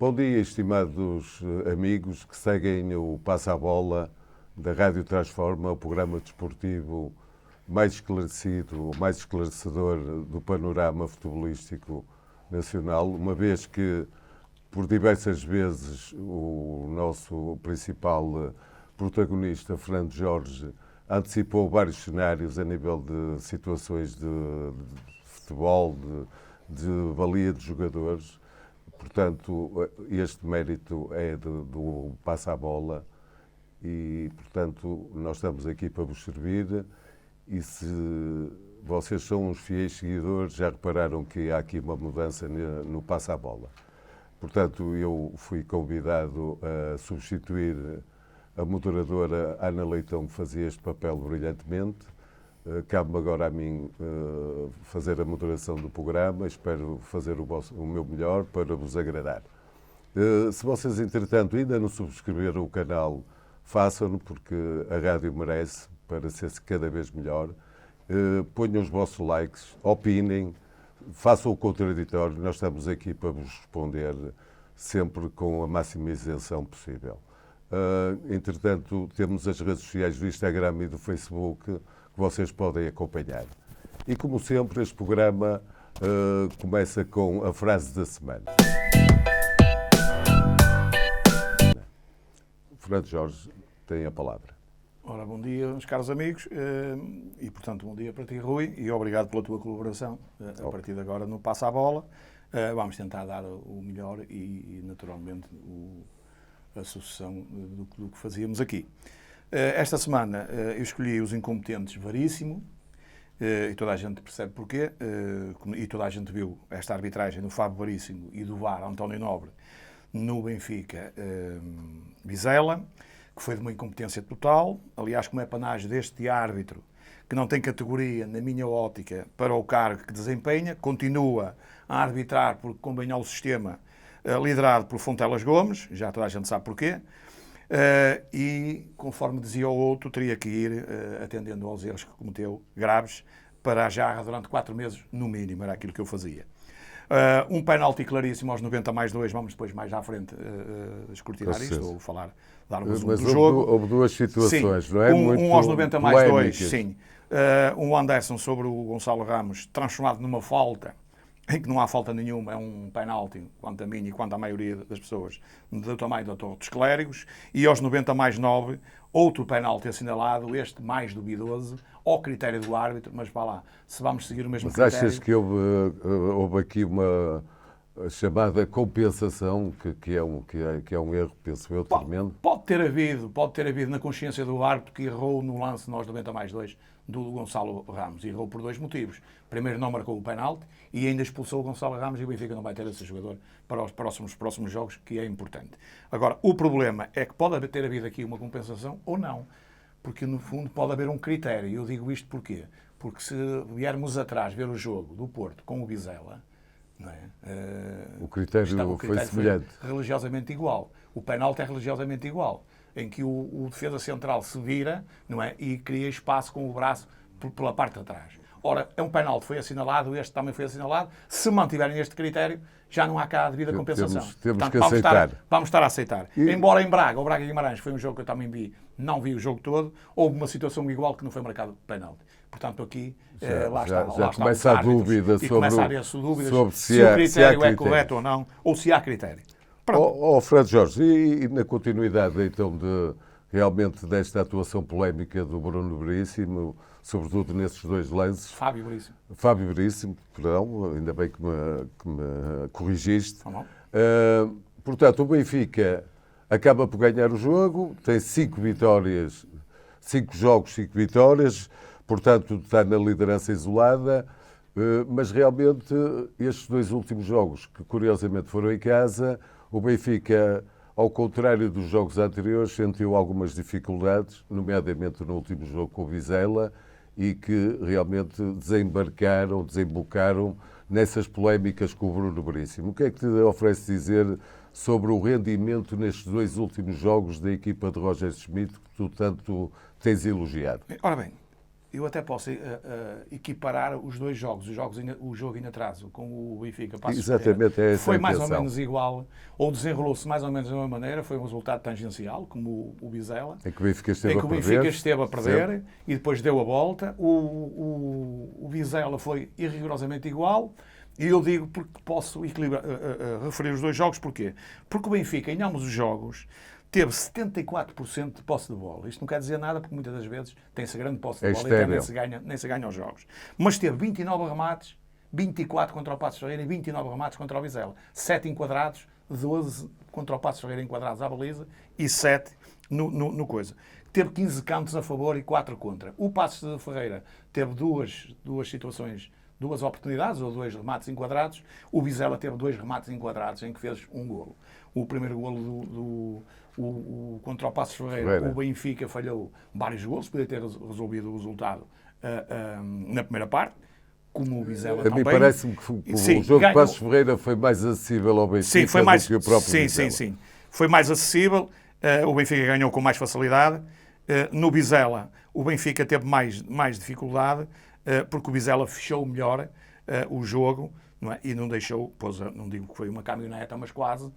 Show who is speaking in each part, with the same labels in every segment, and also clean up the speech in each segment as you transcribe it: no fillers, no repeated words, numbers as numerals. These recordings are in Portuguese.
Speaker 1: Bom dia, estimados amigos que seguem o Passa a Bola da Rádio Transforma, o programa desportivo mais esclarecido, mais esclarecedor do panorama futebolístico nacional, uma vez que, por diversas vezes, o nosso principal protagonista, Fernando Jorge, antecipou vários cenários a nível de situações de futebol, de valia de jogadores. Portanto, este mérito é do Passa a Bola e, portanto, nós estamos aqui para vos servir. E se vocês são uns fiéis seguidores, já repararam que há aqui uma mudança no Passa a Bola. Portanto, eu fui convidado a substituir a moderadora Ana Leitão, que fazia este papel brilhantemente. Cabe-me agora a mim fazer a moderação do programa. Espero fazer o meu melhor para vos agradar. Se vocês, entretanto, ainda não subscreveram o canal, façam-no, porque a rádio merece, para ser cada vez melhor. Ponham os vossos likes, opinem, façam o contraditório. Nós estamos aqui para vos responder sempre com a máxima isenção possível. Entretanto, temos as redes sociais do Instagram e do Facebook que vocês podem acompanhar. E, como sempre, este programa começa com a frase da semana. Fernando Jorge tem a palavra.
Speaker 2: Ora, bom dia, meus caros amigos, e, portanto, bom dia para ti, Rui, e obrigado pela tua colaboração a partir de agora no Passa a Bola. Vamos tentar dar o melhor e naturalmente, a sucessão do que fazíamos aqui. Esta semana eu escolhi os incompetentes Veríssimo, e toda a gente percebe porquê, e toda a gente viu esta arbitragem do Fábio Veríssimo e do VAR António Nobre no Benfica Vizela, que foi de uma incompetência total. Aliás, como é panagem deste árbitro, que não tem categoria, na minha ótica, para o cargo que desempenha, continua a arbitrar porque convém ao sistema liderado por Fontelas Gomes, já toda a gente sabe porquê, e, conforme dizia o outro, teria que ir atendendo aos erros que cometeu, graves, para a jarra durante 4 meses, no mínimo, era aquilo que eu fazia. Um penalti claríssimo aos 90+2, vamos depois mais à frente escrutinar isto, ou falar, dar um resumo do jogo.
Speaker 1: Houve duas situações,
Speaker 2: sim,
Speaker 1: não é?
Speaker 2: Um aos 90+2, sim. Um Anderson sobre o Gonçalo Ramos, transformado numa falta, em que não há falta nenhuma, é um penalti, quanto a mim e quanto à maioria das pessoas, do tamanho da Torre dos Clérigos. E aos 90+9, outro penalti assinalado, este mais duvidoso, ao critério do árbitro, mas vá lá, se vamos seguir o mesmo critério...
Speaker 1: Mas achas que houve aqui uma chamada compensação, que é um erro, penso eu, tremendo?
Speaker 2: Pode ter havido na consciência do árbitro que errou no lance nós 90+2 do Gonçalo Ramos. E errou por 2 motivos. Primeiro, não marcou o penalti e ainda expulsou o Gonçalo Ramos, e o Benfica não vai ter esse jogador para os próximos jogos, que é importante. Agora, o problema é que pode ter havido aqui uma compensação ou não. Porque, no fundo, pode haver um critério. E eu digo isto porquê? Porque se viermos atrás ver o jogo do Porto com o Vizela, não é?
Speaker 1: O critério foi semelhante.
Speaker 2: Religiosamente igual. O penalti é religiosamente igual, em que o defesa central se vira, não é? E cria espaço com o braço pela parte de trás. Ora, é um penalti, foi assinalado, este também foi assinalado. Se mantiverem este critério, já não há cá a devida compensação.
Speaker 1: Temos que aceitar.
Speaker 2: Vamos estar a aceitar. Embora em Braga, o Braga Guimarães foi um jogo que eu também vi, não vi o jogo todo, houve uma situação igual que não foi marcado penalti. Portanto, aqui, lá está
Speaker 1: começa a dúvida
Speaker 2: sobre se o critério é correto ou não, ou se há critério.
Speaker 1: Fred Jorge, e na continuidade, então, realmente desta atuação polémica do Bruno Veríssimo, sobretudo nesses 2 lances... Fábio Veríssimo, perdão, ainda bem que me corrigiste. Portanto, o Benfica acaba por ganhar o jogo, tem 5 vitórias, 5 jogos, 5 vitórias, portanto está na liderança isolada, mas realmente estes 2 últimos jogos, que curiosamente foram em casa, o Benfica, ao contrário dos jogos anteriores, sentiu algumas dificuldades, nomeadamente no último jogo com o Vizela, e que realmente desembocaram nessas polémicas com o Bruno Veríssimo. O que é que te oferece dizer sobre o rendimento nestes 2 últimos jogos da equipa de Roger Schmidt, que tu tanto tens elogiado?
Speaker 2: Ora bem, eu até posso equiparar os dois jogos, o jogo em atraso com o Benfica Passos
Speaker 1: Exatamente,
Speaker 2: Ferreira.
Speaker 1: é essa
Speaker 2: Foi
Speaker 1: a
Speaker 2: mais ou
Speaker 1: intenção.
Speaker 2: menos igual, ou desenrolou-se mais ou menos da mesma maneira, foi um resultado tangencial, como o Vizela.
Speaker 1: Em que o Benfica esteve
Speaker 2: Em que
Speaker 1: a
Speaker 2: o
Speaker 1: perder.
Speaker 2: Benfica esteve a perder
Speaker 1: sempre.
Speaker 2: e depois deu a volta. O Vizela foi irrigorosamente igual. E eu digo porque posso referir os dois jogos, porquê? Porque o Benfica, em ambos os jogos, teve 74% de posse de bola. Isto não quer dizer nada, porque muitas das vezes tem-se grande posse de bola e até nem se ganha os jogos. Mas teve 29 remates, 24 contra o Passos Ferreira e 29 remates contra o Vizela. 7 enquadrados, 12 contra o Passos Ferreira enquadrados à baliza e 7 no coisa. Teve 15 cantos a favor e 4 contra. O Passos Ferreira teve duas situações, duas oportunidades, ou 2 remates enquadrados. O Vizela teve 2 remates enquadrados em que fez um golo. O primeiro golo contra o Passos Ferreira, o Benfica falhou vários golos, podia ter resolvido o resultado na primeira parte, como o Vizela também.
Speaker 1: A mim parece-me que o jogo de Passos Ferreira foi mais acessível ao Benfica do que o próprio Vizela.
Speaker 2: Sim. Foi mais acessível, o Benfica ganhou com mais facilidade. No Vizela, o Benfica teve mais dificuldade, porque o Vizela fechou melhor o jogo, não é? E não deixou, não digo que foi uma caminhoneta, mas quase,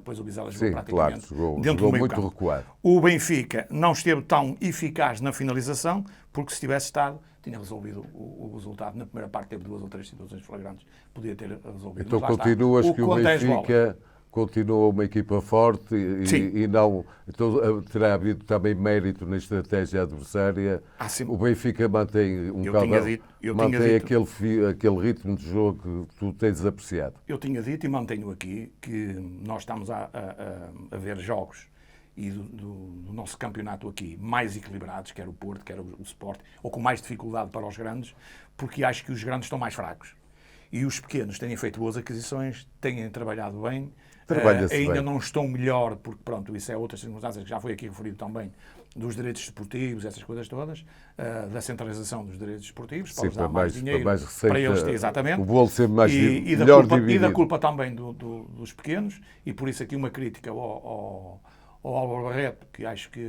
Speaker 2: pois o Vizela jogou praticamente dentro do meio
Speaker 1: muito
Speaker 2: campo.
Speaker 1: recuado.
Speaker 2: O Benfica não esteve tão eficaz na finalização, porque se tivesse estado, tinha resolvido o resultado. Na primeira parte teve 2 ou 3 situações flagrantes, podia ter resolvido.
Speaker 1: Então continuas que o Benfica continua uma equipa forte e não. Então terá havido também mérito na estratégia adversária. O Benfica mantém aquele ritmo de jogo que tu tens apreciado.
Speaker 2: Eu tinha dito e mantenho aqui que nós estamos a ver jogos e do nosso campeonato aqui mais equilibrados, quer o Porto, quer o Sport, ou com mais dificuldade para os grandes, porque acho que os grandes estão mais fracos. E os pequenos têm feito boas aquisições, têm trabalhado bem. Ainda não estão melhor, porque pronto, isso é outras circunstâncias que já foi aqui referido também, dos direitos desportivos, essas coisas todas, da centralização dos direitos desportivos, para eles dar mais dinheiro, para eles ter, exatamente,
Speaker 1: o bolo ser mais
Speaker 2: melhor dividido. E da culpa também dos pequenos, e por isso aqui uma crítica ao Álvaro Barreto, que acho que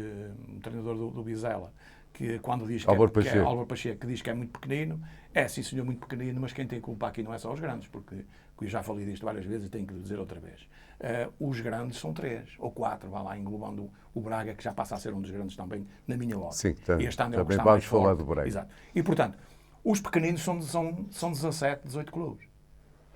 Speaker 2: o treinador do Vizela, que quando diz que Álvaro Pacheco, que diz que é muito pequenino, sim senhor, muito pequenino, mas quem tem culpa aqui não é só os grandes, porque eu já falei disto várias vezes e tenho que dizer outra vez. Os grandes são 3 ou 4, vá lá, englobando o Braga, que já passa a ser um dos grandes também, na minha ótica.
Speaker 1: Sim,
Speaker 2: este ano é o que
Speaker 1: também
Speaker 2: está
Speaker 1: vamos
Speaker 2: mais
Speaker 1: falar
Speaker 2: forte.
Speaker 1: do Braga.
Speaker 2: Exato. E, portanto, os pequeninos são 17, 18 clubes.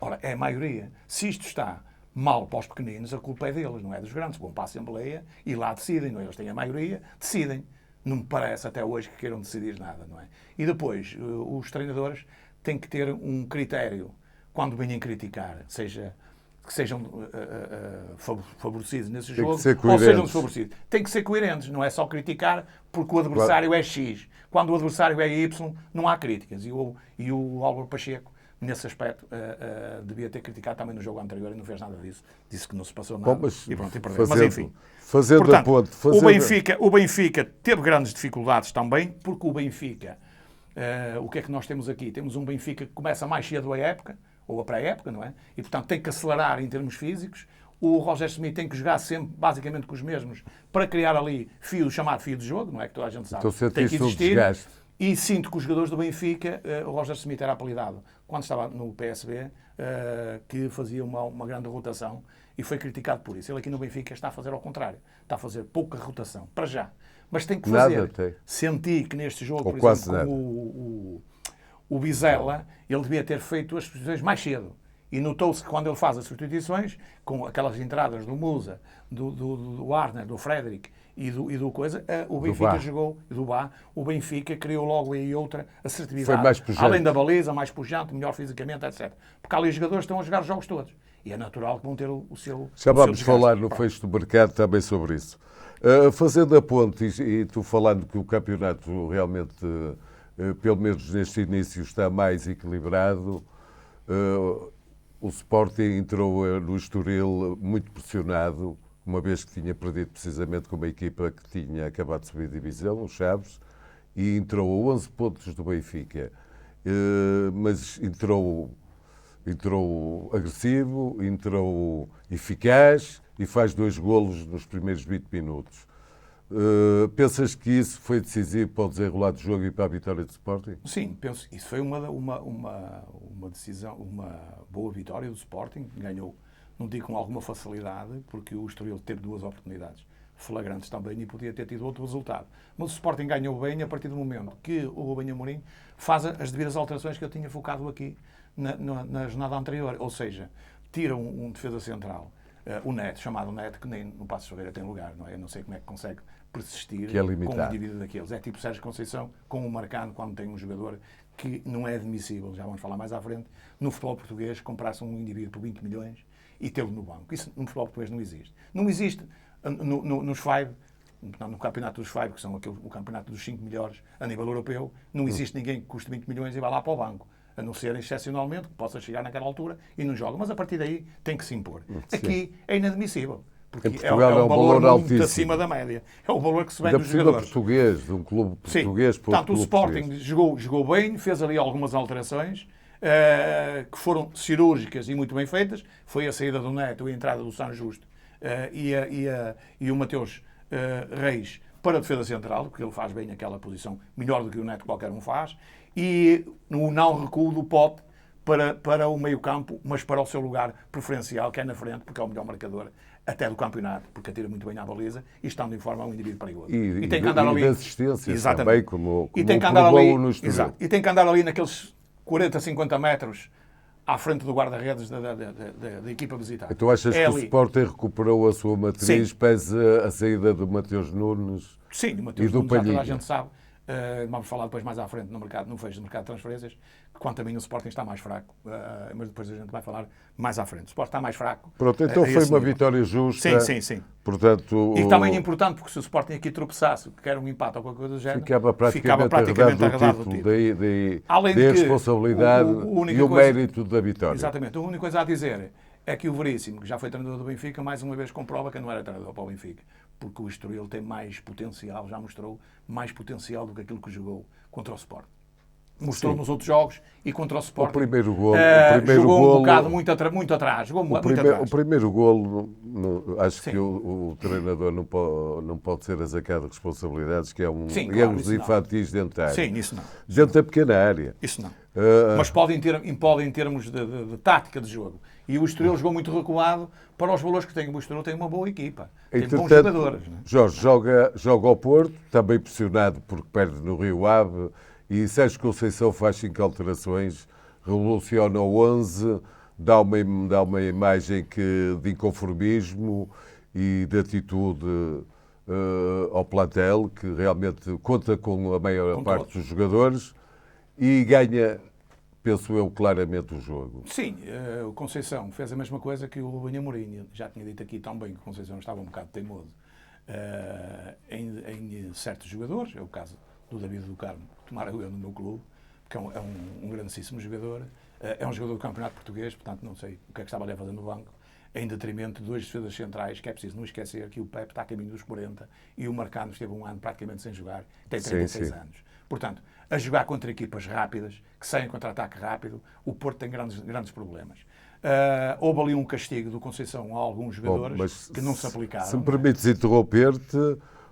Speaker 2: Ora, é a maioria. Se isto está mal para os pequeninos, a culpa é deles, não é dos grandes. Vão para a Assembleia e lá decidem, não é? Eles têm a maioria, decidem. Não me parece até hoje que queiram decidir nada, não é? E depois, os treinadores têm que ter um critério quando venham criticar, que sejam favorecidos nesse jogo, ou sejam desfavorecidos. Tem que ser coerentes, não é só criticar porque o adversário é X. Quando o adversário é Y, não há críticas. E o Álvaro Pacheco, nesse aspecto, devia ter criticado também no jogo anterior e não fez nada disso. Disse que não se passou nada.
Speaker 1: Mas,
Speaker 2: e pronto, e perdeu. Mas enfim.
Speaker 1: Portanto,
Speaker 2: o Benfica teve grandes dificuldades também, porque o Benfica, o que é que nós temos aqui? Temos um Benfica que começa mais cedo a época, ou a pré-época, não é? E, portanto, tem que acelerar em termos físicos. O Roger Smith tem que jogar sempre, basicamente, com os mesmos, para criar ali chamado fio de jogo, não é? Que toda a gente sabe.
Speaker 1: Então,
Speaker 2: tem que existir.
Speaker 1: Desgaste.
Speaker 2: E sinto que os jogadores do Benfica, o Roger Smith era apelidado, quando estava no PSV, que fazia uma grande rotação e foi criticado por isso. Ele aqui no Benfica está a fazer ao contrário. Está a fazer pouca rotação, para já. Mas tem que fazer. Senti que neste jogo, por exemplo, como o Vizela, ele devia ter feito as substituições mais cedo. E notou-se que quando ele faz as substituições, com aquelas entradas do Musa, do Arner, do Frederic e do coisa, o Benfica jogou, o Benfica criou logo aí outra assertividade.
Speaker 1: Foi mais pujante.
Speaker 2: Além da baliza, mais pujante, melhor fisicamente, etc. Porque ali os jogadores estão a jogar os jogos todos. E é natural que vão ter o seu.
Speaker 1: Já vamos falar no fecho do mercado também sobre isso. Fazendo a ponte, e tu falando que o campeonato realmente, pelo menos neste início, está mais equilibrado. O Sporting entrou no Estoril muito pressionado, uma vez que tinha perdido precisamente com uma equipa que tinha acabado de subir a divisão, o Chaves, e entrou a 11 pontos do Benfica. Mas entrou agressivo, entrou eficaz e faz 2 golos nos primeiros 20 minutos. Pensas que isso foi decisivo para o desenrolar do jogo e para a vitória do Sporting?
Speaker 2: Sim, penso que isso foi uma decisão, uma boa vitória do Sporting. Ganhou, não digo com alguma facilidade, porque o Estoril teve duas oportunidades flagrantes também e podia ter tido outro resultado. Mas o Sporting ganhou bem a partir do momento que o Rubem Amorim faz as devidas alterações que eu tinha focado aqui na jornada anterior. Ou seja, tira um defesa central, o Neto, chamado Neto, que nem no Passos Ferreira tem lugar, não é? Eu não sei como é que consegue persistir
Speaker 1: Que é
Speaker 2: com um
Speaker 1: limitado.
Speaker 2: indivíduo daqueles. É tipo Sérgio Conceição com um Marcano quando tem um jogador que não é admissível, já vamos falar mais à frente, no futebol português comprar-se um indivíduo por 20 milhões e tê-lo no banco. Isso no futebol português não existe. Não existe nos Five, no campeonato dos Five, que são o campeonato dos 5 melhores a nível europeu, não existe ninguém que custe 20 milhões e vá lá para o banco. A não ser excepcionalmente que possa chegar naquela altura e não joga. Mas a partir daí tem que se impor.
Speaker 1: Sim.
Speaker 2: Aqui é inadmissível. Porque
Speaker 1: Em Portugal
Speaker 2: um valor muito
Speaker 1: altíssimo.
Speaker 2: acima da média. É o valor que se vende
Speaker 1: Ainda
Speaker 2: dos
Speaker 1: por cima
Speaker 2: jogadores.
Speaker 1: português, de um clube português
Speaker 2: Sim.
Speaker 1: para outro
Speaker 2: Portanto, o
Speaker 1: clube
Speaker 2: Sporting
Speaker 1: português.
Speaker 2: jogou bem, fez ali algumas alterações que foram cirúrgicas e muito bem feitas. Foi a saída do Neto e a entrada do São Justo e o Mateus Reis para a defesa central, porque ele faz bem aquela posição, melhor do que o Neto qualquer um faz, e o não recuo do Pote para o meio-campo, mas para o seu lugar preferencial, que é na frente, porque é o melhor marcador até do campeonato, porque atira muito bem à baliza e estando em forma é um indivíduo perigoso.
Speaker 1: E
Speaker 2: tem que andar ali.
Speaker 1: de assistências
Speaker 2: Exatamente.
Speaker 1: também, como
Speaker 2: E tem que andar ali,
Speaker 1: provou no Estoril.
Speaker 2: exato. E tem que andar ali naqueles 40, 50 metros à frente do guarda-redes da equipa visitar.
Speaker 1: Então achas
Speaker 2: É
Speaker 1: que o
Speaker 2: ali.
Speaker 1: Sporting recuperou a sua matriz,
Speaker 2: Sim.
Speaker 1: pese a saída do Mateus Nunes?
Speaker 2: Sim, o Mateus
Speaker 1: E do
Speaker 2: Nunes, já toda a
Speaker 1: Palhinha.
Speaker 2: gente sabe. Vamos falar depois mais à frente no fecho do mercado de transferências, que quanto a mim o Sporting está mais fraco, mas depois a gente vai falar mais à frente. O Sporting está mais fraco.
Speaker 1: Pronto, então
Speaker 2: a
Speaker 1: foi
Speaker 2: esse
Speaker 1: uma
Speaker 2: nível.
Speaker 1: vitória justa.
Speaker 2: Sim.
Speaker 1: Portanto,
Speaker 2: E também é importante, porque se o Sporting aqui tropeçasse, que era um empate ou qualquer coisa do género,
Speaker 1: ficava praticamente arredado do título, daí
Speaker 2: Além de
Speaker 1: a
Speaker 2: que
Speaker 1: responsabilidade
Speaker 2: única
Speaker 1: e o
Speaker 2: coisa-
Speaker 1: mérito da vitória.
Speaker 2: Exatamente. A única coisa a dizer é que o Veríssimo, que já foi treinador do Benfica, mais uma vez comprova que não era treinador para o Benfica. Porque o Estoril tem mais potencial, já mostrou mais potencial do que aquilo que jogou contra o Sporting. Mostrou
Speaker 1: Sim.
Speaker 2: nos outros jogos e contra o Sporting.
Speaker 1: O primeiro golo-
Speaker 2: jogou
Speaker 1: golo-
Speaker 2: um bocado muito atrás. Jogou muito atrás.
Speaker 1: O primeiro golo, acho
Speaker 2: Sim.
Speaker 1: que o treinador não pode ser azacado de responsabilidades, que é
Speaker 2: Sim,
Speaker 1: erros
Speaker 2: claro, isso não.
Speaker 1: infantis dentro da área.
Speaker 2: Sim, isso não.
Speaker 1: Dentro da pequena área.
Speaker 2: Isso não.
Speaker 1: Ah,
Speaker 2: Mas pode em termos de tática de jogo. E o Estoril jogou muito recuado para os valores que tem. O Estoril tem uma boa equipa. Tem bons
Speaker 1: Entretanto,
Speaker 2: jogadores. Não é?
Speaker 1: Jorge joga ao Porto, também pressionado porque perde no Rio Ave, e Sérgio Conceição faz 5 alterações, revoluciona o 11, dá uma imagem de inconformismo e de atitude ao plantel, que realmente conta com a maior
Speaker 2: Com
Speaker 1: parte
Speaker 2: todos.
Speaker 1: dos jogadores, e ganha, penso eu, claramente o jogo.
Speaker 2: Sim, o Conceição fez a mesma coisa que o Rubem Amorim. Já tinha dito aqui tão bem que o Conceição estava um bocado teimoso em certos jogadores. É o caso do David do Carmo, que tomara eu no meu clube, que é um grandíssimo jogador. É um jogador do Campeonato Português, portanto não sei o que é que estava ali a fazer no banco, em detrimento de 2 defesas centrais, que é preciso não esquecer que o Pepe está a caminho dos 40 e o Marcano esteve um ano praticamente sem jogar, tem 36
Speaker 1: sim.
Speaker 2: anos. Portanto, a jogar contra equipas rápidas, que saem contra-ataque rápido, o Porto tem grandes problemas. Houve ali um castigo do Conceição a alguns jogadores
Speaker 1: mas
Speaker 2: que não se aplicaram.
Speaker 1: Se me permites interromper-te,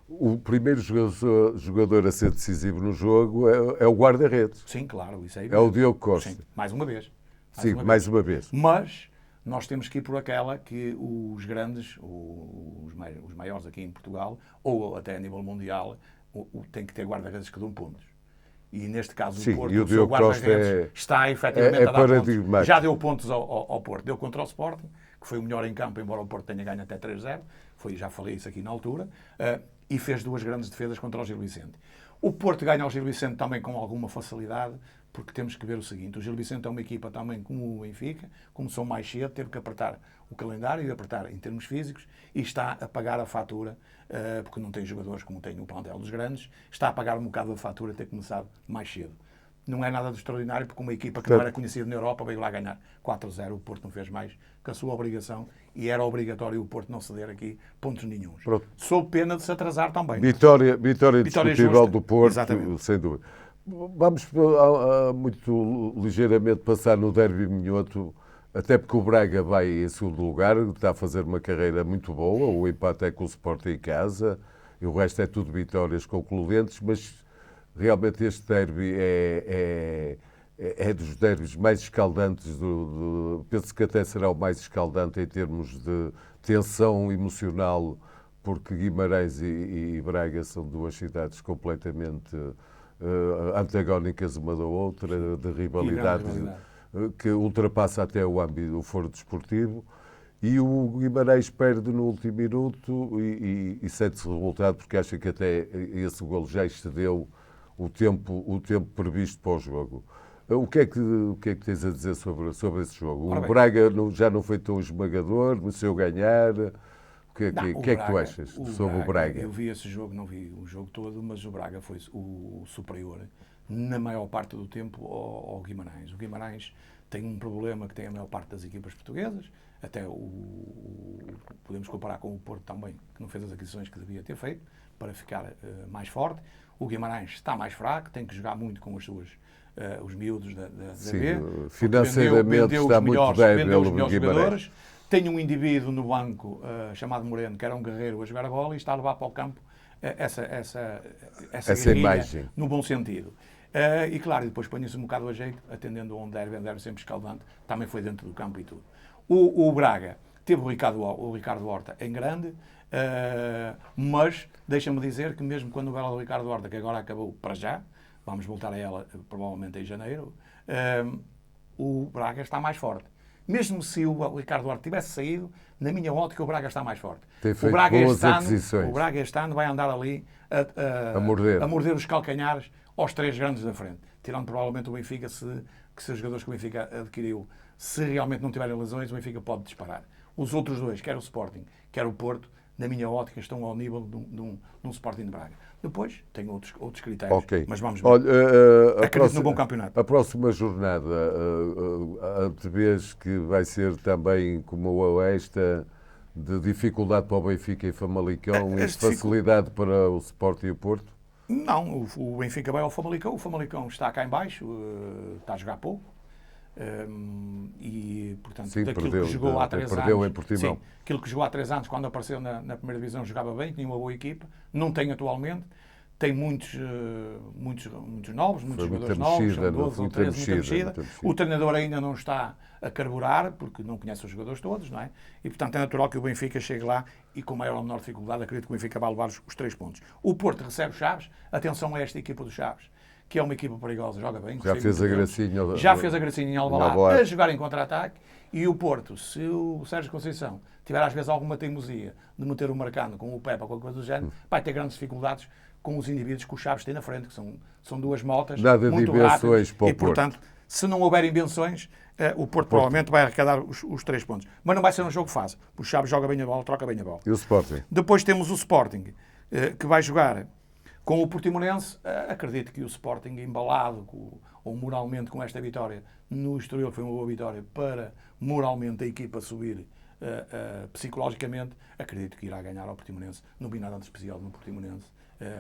Speaker 1: o primeiro jogador a ser decisivo no jogo é o guarda-redes.
Speaker 2: Sim, claro, isso aí.
Speaker 1: É o Diogo Costa.
Speaker 2: Sim, mais uma vez.
Speaker 1: Sim, mais uma vez.
Speaker 2: Mas nós temos que ir por aquela que os grandes, os maiores aqui em Portugal, ou até a nível mundial, têm que ter guarda-redes que dão pontos. E neste caso
Speaker 1: Sim,
Speaker 2: o Porto,
Speaker 1: e o
Speaker 2: o seu
Speaker 1: Diogo Costa
Speaker 2: guarda-redes está efetivamente a dar
Speaker 1: paradigmático.
Speaker 2: pontos. Já deu pontos ao Porto. Deu contra o Sporting, que foi o melhor em campo, embora o Porto tenha ganho até 3-0. Já falei isso aqui na altura. E fez 2 grandes defesas contra o Gil Vicente. O Porto ganha ao Gil Vicente também com alguma facilidade, porque temos que ver o seguinte: o Gil Vicente é uma equipa também como o Benfica, começou mais cedo, teve que apertar o calendário e apertar em termos físicos e está a pagar a fatura, porque não tem jogadores como tem o plantel dos grandes, está a pagar um bocado a fatura ter começado mais cedo. Não é nada de extraordinário, porque uma equipa que não era conhecida na Europa veio lá ganhar 4-0, o Porto não fez mais que a sua obrigação e era obrigatório o Porto não ceder aqui pontos nenhuns.
Speaker 1: Pronto.
Speaker 2: Sob pena de se atrasar também.
Speaker 1: Vitória indiscutível
Speaker 2: justa.
Speaker 1: do Porto,
Speaker 2: Exatamente.
Speaker 1: sem dúvida. Vamos muito ligeiramente passar no derby minhoto, até porque o Braga vai em segundo lugar, está a fazer uma carreira muito boa, o empate é com o Sporting em casa, e o resto é tudo vitórias concludentes, mas realmente este derby é dos derbys mais escaldantes, penso que até será o mais escaldante em termos de tensão emocional, porque Guimarães e Braga são duas cidades completamente antagónicas uma da outra, de rivalidades que ultrapassa até o âmbito, o foro desportivo. E o Guimarães perde no último minuto e sente-se revoltado porque acha que até esse golo já excedeu o tempo previsto para o jogo. O que é que tens a dizer sobre esse jogo? O Braga já não foi tão esmagador, mereceu ganhar. O que é que tu achas sobre o Braga?
Speaker 2: Eu vi esse jogo, não vi o jogo todo, mas o Braga foi o superior na maior parte do tempo ao Guimarães. O Guimarães tem um problema que tem a maior parte das equipas portuguesas, até podemos comparar com o Porto também, que não fez as aquisições que devia ter feito para ficar mais forte. O Guimarães está mais fraco, tem que jogar muito com os miúdos da B.
Speaker 1: Financeiramente está muito débil
Speaker 2: os melhores
Speaker 1: Guimarães.
Speaker 2: Jogadores. Tem um indivíduo no banco chamado Moreno, que era um guerreiro a jogar a bola e está a levar para o campo essa imagem, no bom sentido. E claro, depois põe-se um bocado a jeito, atendendo onde deve sempre escaldante, também foi dentro do campo e tudo. O Braga teve o Ricardo Horta em grande, mas deixa-me dizer que mesmo com a novela do Ricardo Horta, que agora acabou para já, vamos voltar a ela provavelmente em janeiro, o Braga está mais forte. Mesmo se o Ricardo Horta tivesse saído, na minha ótica o Braga está mais forte.
Speaker 1: O
Speaker 2: Braga este ano vai andar ali a morder os calcanhares aos três grandes da frente. Tirando provavelmente o Benfica, que se os jogadores que o Benfica adquiriu, se realmente não tiverem lesões, o Benfica pode disparar. Os outros dois, quer o Sporting, quer o Porto, na minha ótica, estão ao nível de um Sporting de Braga. Depois, tem outros critérios, mas vamos ver.
Speaker 1: Olha,
Speaker 2: acredito no bom campeonato.
Speaker 1: A próxima jornada, antevês que vai ser também como esta, de dificuldade para o Benfica e Famalicão e facilidade para o Sporting e o Porto?
Speaker 2: Não, o Benfica vai ao Famalicão, o Famalicão está cá em baixo, está a jogar pouco. E, portanto,
Speaker 1: sim,
Speaker 2: daquilo
Speaker 1: perdeu,
Speaker 2: que jogou há 3 anos,
Speaker 1: em Portimão.
Speaker 2: Sim, aquilo que jogou há 3 anos, quando apareceu na primeira divisão, jogava bem, tinha uma boa equipa, não tem atualmente, tem muitos novos, muitos jogadores novos, são 12 ou 13, muita mexida. O treinador ainda não está a carburar, porque não conhece os jogadores todos, não é? E, portanto, é natural que o Benfica chegue lá e, com maior ou menor dificuldade, acredito que o Benfica vai levar os 3 pontos. O Porto recebe o Chaves, atenção a esta equipa do Chaves, que é uma equipa perigosa, joga bem.
Speaker 1: Já fez a
Speaker 2: gracinha em Alvalade, a jogar em contra-ataque. E o Porto, se o Sérgio Conceição tiver às vezes alguma teimosia de meter o Marcano com o Pepe ou qualquer coisa do género, vai ter grandes dificuldades com os indivíduos que o Chaves tem na frente, que são duas motas muito rápidas. E, portanto, se não houver invenções, o Porto provavelmente vai arrecadar os 3 pontos. Mas não vai ser um jogo fácil. O Chaves joga bem a bola, troca bem a bola.
Speaker 1: E o Sporting?
Speaker 2: Depois temos o Sporting, que vai jogar com o Portimonense. Acredito que o Sporting, embalado ou moralmente com esta vitória no Estoril, foi uma boa vitória para moralmente a equipa subir psicologicamente. Acredito que irá ganhar ao Portimonense. Não vi nada de especial no Portimonense.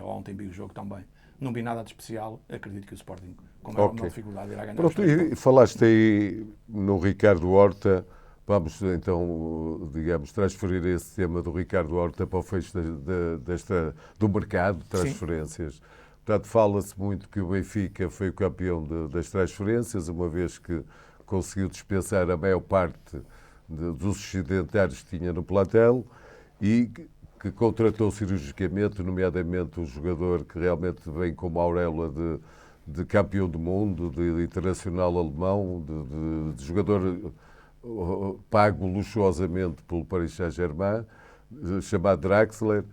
Speaker 2: Ontem vi o jogo também. Não vi nada de especial. Acredito que o Sporting, com maior dificuldade, irá ganhar.
Speaker 1: Pronto, e falaste aí no Ricardo Horta. Vamos então, digamos, transferir esse tema do Ricardo Horta para o fecho do mercado de transferências. Sim. Portanto, fala-se muito que o Benfica foi o campeão das transferências, uma vez que conseguiu dispensar a maior parte dos excedentários que tinha no plantel e que contratou cirurgicamente, nomeadamente um jogador que realmente vem com uma auréola de campeão do mundo, de internacional alemão, de jogador pago luxuosamente pelo Paris Saint-Germain, chamado Draxler.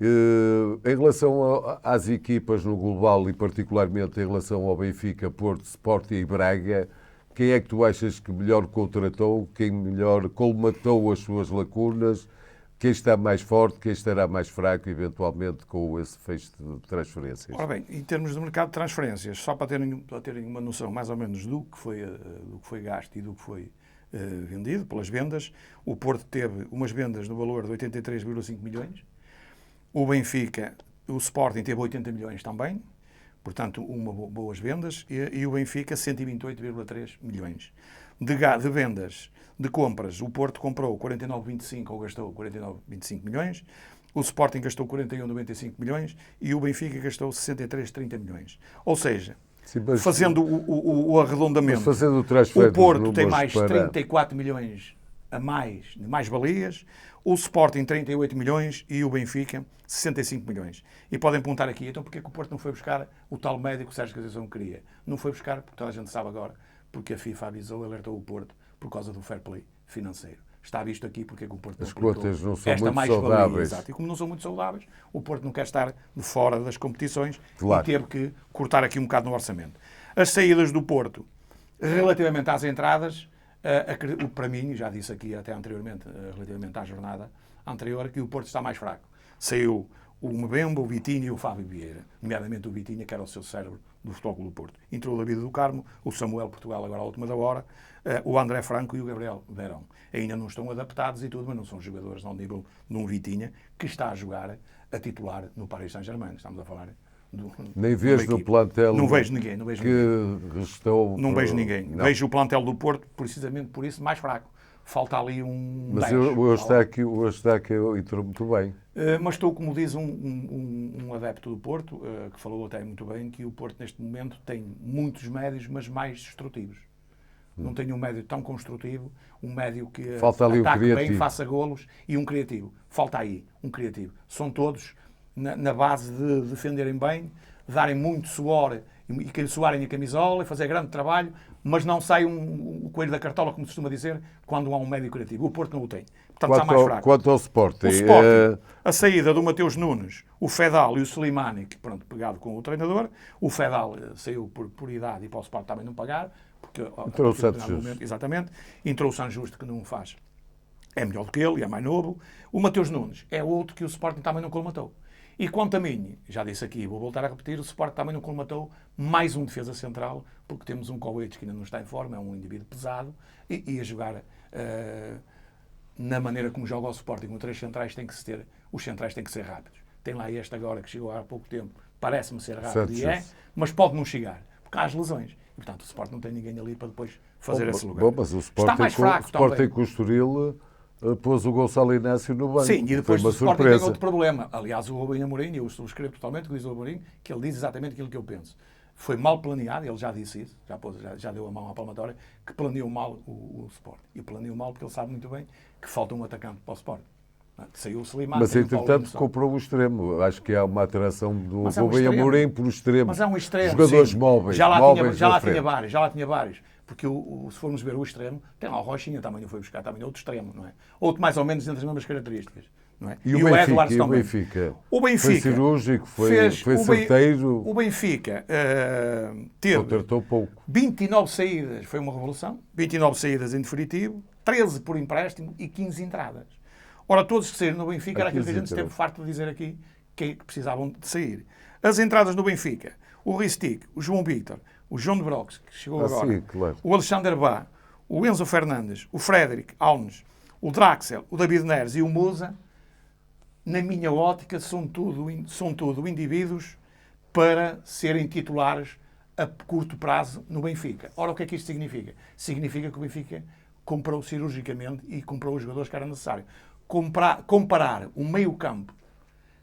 Speaker 1: Em relação às equipas no global e particularmente em relação ao Benfica, Porto, Sporting e Braga, quem é que tu achas que melhor contratou, quem melhor colmatou as suas lacunas, quem está mais forte, quem estará mais fraco, eventualmente, com esse fecho de transferências?
Speaker 2: Ora bem, em termos de mercado de transferências, só para terem uma noção mais ou menos do que foi gasto e do que foi vendido pelas vendas, o Porto teve umas vendas no valor de 83,5 milhões, o Benfica, o Sporting teve 80 milhões também, portanto, boas vendas, e o Benfica 128,3 milhões. De vendas, de compras, o Porto comprou 49,25 ou gastou 49,25 milhões, o Sporting gastou 41,95 milhões e o Benfica gastou 63,30 milhões. Ou seja,
Speaker 1: Sim, mas,
Speaker 2: fazendo o
Speaker 1: mas
Speaker 2: arredondamento,
Speaker 1: fazendo o transfer
Speaker 2: o Porto
Speaker 1: dos
Speaker 2: tem
Speaker 1: números
Speaker 2: mais
Speaker 1: para...
Speaker 2: 34 milhões a mais de mais-valias, o Sporting 38 milhões e o Benfica 65 milhões. E podem perguntar aqui, então porquê que o Porto não foi buscar o tal médio que o Sérgio Conceição queria? Não foi buscar, porque toda a gente sabe agora, porque a FIFA avisou, alertou o Porto por causa do fair play financeiro. Está visto aqui porque é que o Porto não
Speaker 1: As contas não são
Speaker 2: esta
Speaker 1: muito
Speaker 2: mais-valia.
Speaker 1: saudáveis.
Speaker 2: Exato. E como não são muito saudáveis, o Porto não quer estar de fora das competições
Speaker 1: Claro.
Speaker 2: e teve que cortar aqui um bocado no orçamento. As saídas do Porto, relativamente às entradas, para mim, já disse aqui até anteriormente, relativamente à jornada anterior, que o Porto está mais fraco. Saiu o Mbemba, o Vitinha e o Fábio Vieira, nomeadamente o Vitinha, que era o seu cérebro do Futebol Clube do Porto. Entrou o David do Carmo, o Samuel Portugal agora à última da hora, o André Franco e o Gabriel Verão. Ainda não estão adaptados e tudo, mas não são jogadores ao nível de um Vitinha, que está a jogar a titular no Paris Saint-Germain. Estamos a falar
Speaker 1: Nem vês no plantel
Speaker 2: não vejo ninguém, não vejo ninguém.
Speaker 1: que restou...
Speaker 2: Não vejo ninguém.
Speaker 1: Não.
Speaker 2: Vejo o plantel do Porto, precisamente por isso, mais fraco. Falta ali um
Speaker 1: Mas
Speaker 2: 10.
Speaker 1: o Eustáquio entrou muito bem.
Speaker 2: Mas estou, como diz um adepto do Porto, que falou até muito bem, que o Porto neste momento tem muitos médios, mas mais destrutivos. Não tem um médio tão construtivo, um médio que
Speaker 1: Falta ali um
Speaker 2: ataque bem,
Speaker 1: criativo.
Speaker 2: faça golos, e um criativo. Falta aí um criativo. São todos na base de defenderem bem, darem muito suor e que suarem a camisola e fazer grande trabalho, mas não sai o coelho da cartola, como se costuma dizer, quando há um médio criativo. O Porto não o tem. Portanto, está mais fraco.
Speaker 1: Quanto ao Sporting,
Speaker 2: O Sporting, a saída do Mateus Nunes, o Fedal e o Slimani, que pronto, pegado com o treinador. O Fedal saiu por idade e para o Sporting também não pagar. Porque,
Speaker 1: entrou o Santos Justo.
Speaker 2: momento, exatamente. Entrou o San Justo, que não faz. É melhor do que ele e é mais novo. O Mateus Nunes é outro que o Sporting também não colmatou. E quanto a mim, já disse aqui, vou voltar a repetir, o Sporting também não colmatou mais um defesa central, porque temos um Kovic que ainda não está em forma, é um indivíduo pesado, e a jogar na maneira como joga o Sporting, com três centrais os centrais têm que ser rápidos. Tem lá este agora que chegou há pouco tempo, parece-me ser rápido e é, mas pode não chegar, porque há as lesões. E, portanto, o Sporting não tem ninguém ali para depois fazer esse lugar.
Speaker 1: Bom, mas o Sporting,
Speaker 2: está mais fraco
Speaker 1: Sporting com o Estoril pôs o Gonçalo Inácio no banco.
Speaker 2: Sim, e depois
Speaker 1: foi
Speaker 2: o
Speaker 1: uma
Speaker 2: Sporting
Speaker 1: surpresa.
Speaker 2: tem outro problema. Aliás, o Rubem Amorim, eu subscrevo totalmente o que diz o Amorim, que ele diz exatamente aquilo que eu penso. Foi mal planeado, ele já disse isso, já deu a mão à palmatória, que planeou mal o Sporting. E planeou mal porque ele sabe muito bem que falta um atacante para o Sporting. Saiu o Slimani.
Speaker 1: Mas, entretanto, comprou o extremo. Acho que há uma atração do
Speaker 2: Mas
Speaker 1: Rubem Amorim por extremo.
Speaker 2: Mas é um extremo.
Speaker 1: Jogadores
Speaker 2: sim.
Speaker 1: móveis.
Speaker 2: Já lá
Speaker 1: frente.
Speaker 2: tinha vários. Porque se formos ver o extremo, tem lá o Rochinha, também não foi buscar, também outro extremo, não é? Outro mais ou menos entre as mesmas características. Não é?
Speaker 1: E o
Speaker 2: Edwards também.
Speaker 1: O Benfica foi cirúrgico, foi certeiro.
Speaker 2: O Benfica teve
Speaker 1: contratou pouco.
Speaker 2: 29 saídas, foi uma revolução. 29 saídas em definitivo, 13 por empréstimo e 15 entradas. Ora, todos que saíram no Benfica, era aquilo que a gente esteve farto de dizer aqui, que precisavam de sair. As entradas no Benfica, o Ristic, o João Vítor, o João de Brox, que chegou agora,
Speaker 1: sim, claro.
Speaker 2: o Alexander Bá, o Enzo Fernandes, o Frederic Alnes, o Draxel, o David Neres e o Musa, na minha ótica, são tudo indivíduos para serem titulares a curto prazo no Benfica. Ora, o que é que isto significa? Significa que o Benfica comprou cirurgicamente e comprou os jogadores que era necessário. Comparar um meio-campo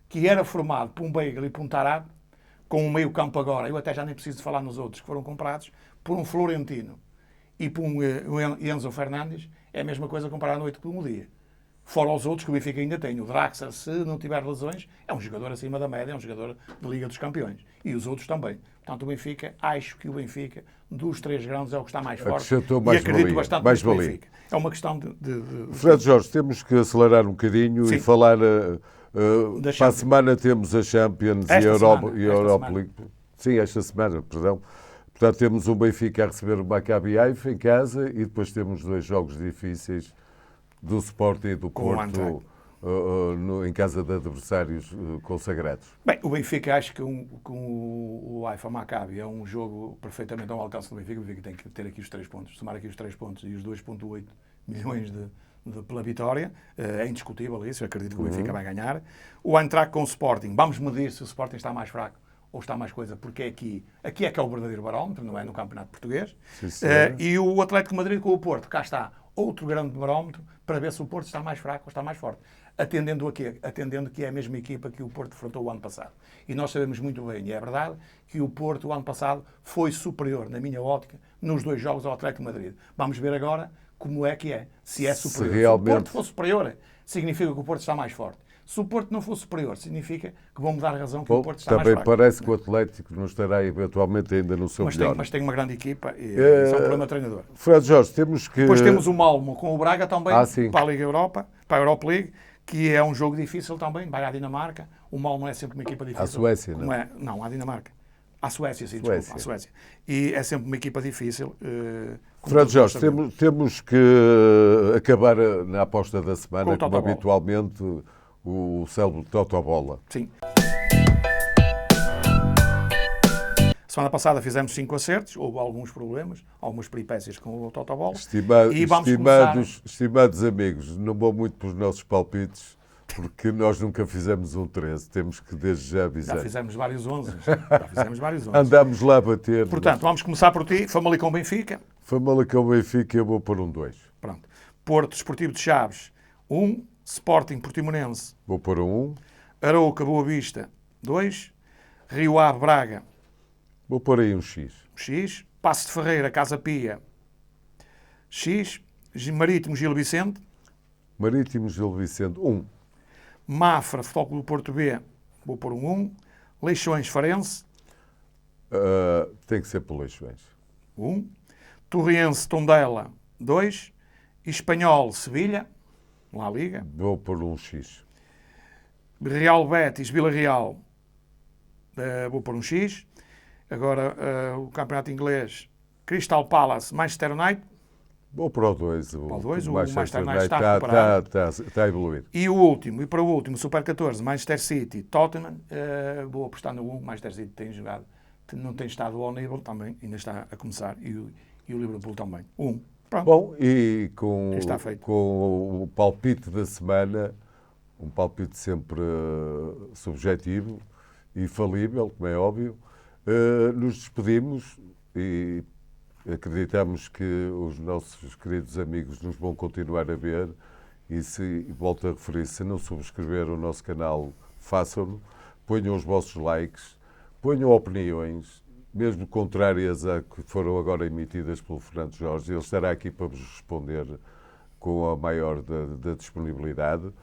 Speaker 2: que era formado por um Beigel e por um Tarab com um meio-campo agora, eu até já nem preciso falar nos outros que foram comprados, por um Florentino e por um Enzo Fernandes, é a mesma coisa comparar a noite com um dia. Fora os outros que o Benfica ainda tem. O Draxler, se não tiver lesões, é um jogador acima da média, é um jogador de Liga dos Campeões. E os outros também. Portanto, o Benfica, acho que o Benfica, dos três grandes, é o que está mais forte.
Speaker 1: Mais
Speaker 2: e acredito bastante
Speaker 1: mais
Speaker 2: no Benfica. É uma questão de...
Speaker 1: Fred Jorge, temos que acelerar um bocadinho e falar... para a semana temos a Champions e a Europa League. Sim, esta semana, perdão. Portanto, temos o Benfica a receber o Maccabi Haifa em casa e depois temos dois jogos difíceis do Sporting e do Porto em casa de adversários consagrados.
Speaker 2: Bem, o Benfica, acho que com o Haifa Maccabi é um jogo perfeitamente ao alcance do Benfica. O Benfica tem que ter aqui os 3 pontos, somar aqui os 3 pontos e os 2,8 milhões pela vitória. É indiscutível isso, eu acredito que o Benfica vai ganhar. O Eintracht com o Sporting, vamos medir se o Sporting está mais fraco ou está mais coisa, porque aqui é que é o verdadeiro barómetro, não é no Campeonato Português. E o Atlético de Madrid com o Porto, cá está outro grande barómetro para ver se o Porto está mais fraco ou está mais forte. atendendo a quê? Atendendo que é a mesma equipa que o Porto defrontou o ano passado. E nós sabemos muito bem, e é verdade, que o Porto o ano passado foi superior, na minha ótica, nos 2 jogos ao Atlético de Madrid. Vamos ver agora como é que é. Se é superior. Se o Porto for superior, significa que o Porto está mais forte. Se o Porto não for superior, significa que vão-me dar razão que o Porto está mais fraco.
Speaker 1: Também parece que o Atlético não estará eventualmente ainda no seu melhor.
Speaker 2: Mas tem uma grande equipa e isso é um problema de treinador.
Speaker 1: Fred Jorge, temos que...
Speaker 2: Depois temos o Malmo com o Braga também,
Speaker 1: sim.
Speaker 2: para a Liga Europa, para a Europa League, que é um jogo difícil também, vai à Dinamarca. O Malmo é sempre uma equipa difícil.
Speaker 1: À Suécia, não?
Speaker 2: Não, à Dinamarca. À Suécia, sim, desculpa, à Suécia. E é sempre uma equipa difícil.
Speaker 1: Fred Jorge, temos que acabar na aposta da semana, como habitualmente, o célebre Totobola.
Speaker 2: Sim. Semana passada fizemos 5 acertos, houve alguns problemas, algumas peripécias com o Totobola.
Speaker 1: Estimados amigos, não vou muito para os nossos palpites, porque nós nunca fizemos um 13, temos que desde já avisar.
Speaker 2: Já fizemos vários 11.
Speaker 1: Andamos lá a bater.
Speaker 2: Portanto, vamos começar por ti, Famalicão Benfica.
Speaker 1: Famalicão Benfica, eu vou por um 2.
Speaker 2: Pronto. Porto Desportivo de Chaves, 1. Sporting Portimonense.
Speaker 1: Vou por um 1.
Speaker 2: Arouca Boa Vista, 2. Rio Ave Braga.
Speaker 1: Vou por aí um X.
Speaker 2: X. Paço de Ferreira Casa Pia, X. Marítimo Gil Vicente.
Speaker 1: Marítimo Gil Vicente, 1.
Speaker 2: Mafra Futebol Clube do Porto B, vou por um 1. Leixões Farense.
Speaker 1: Tem que ser por Leixões.
Speaker 2: 1. Torriense Tondela, 2. Espanhol Sevilha, La Liga.
Speaker 1: Vou por um X.
Speaker 2: Real Betis Vila Real, vou por um X. Agora o campeonato inglês, Crystal Palace Manchester United.
Speaker 1: Vou para o 2.
Speaker 2: O Manchester United está recuperado.
Speaker 1: Está a evoluir.
Speaker 2: E o último, para o último, Super 14, Manchester City, Tottenham, vou apostar no 1. Manchester City tem jogado, não tem estado ao nível também, ainda está a começar, e o Liverpool também. 1. Pronto.
Speaker 1: Bom, e com o palpite da semana, um palpite sempre subjetivo e falível, como é óbvio, nos despedimos e acreditamos que os nossos queridos amigos nos vão continuar a ver e, volto a referir, se não subscrever o nosso canal, façam-no, ponham os vossos likes, ponham opiniões, mesmo contrárias a que foram agora emitidas pelo Fernando Jorge. Ele estará aqui para vos responder com a maior da disponibilidade.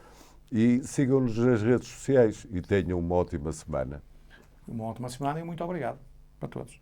Speaker 1: E sigam-nos nas redes sociais e tenham uma ótima semana.
Speaker 2: Uma ótima semana e muito obrigado para todos.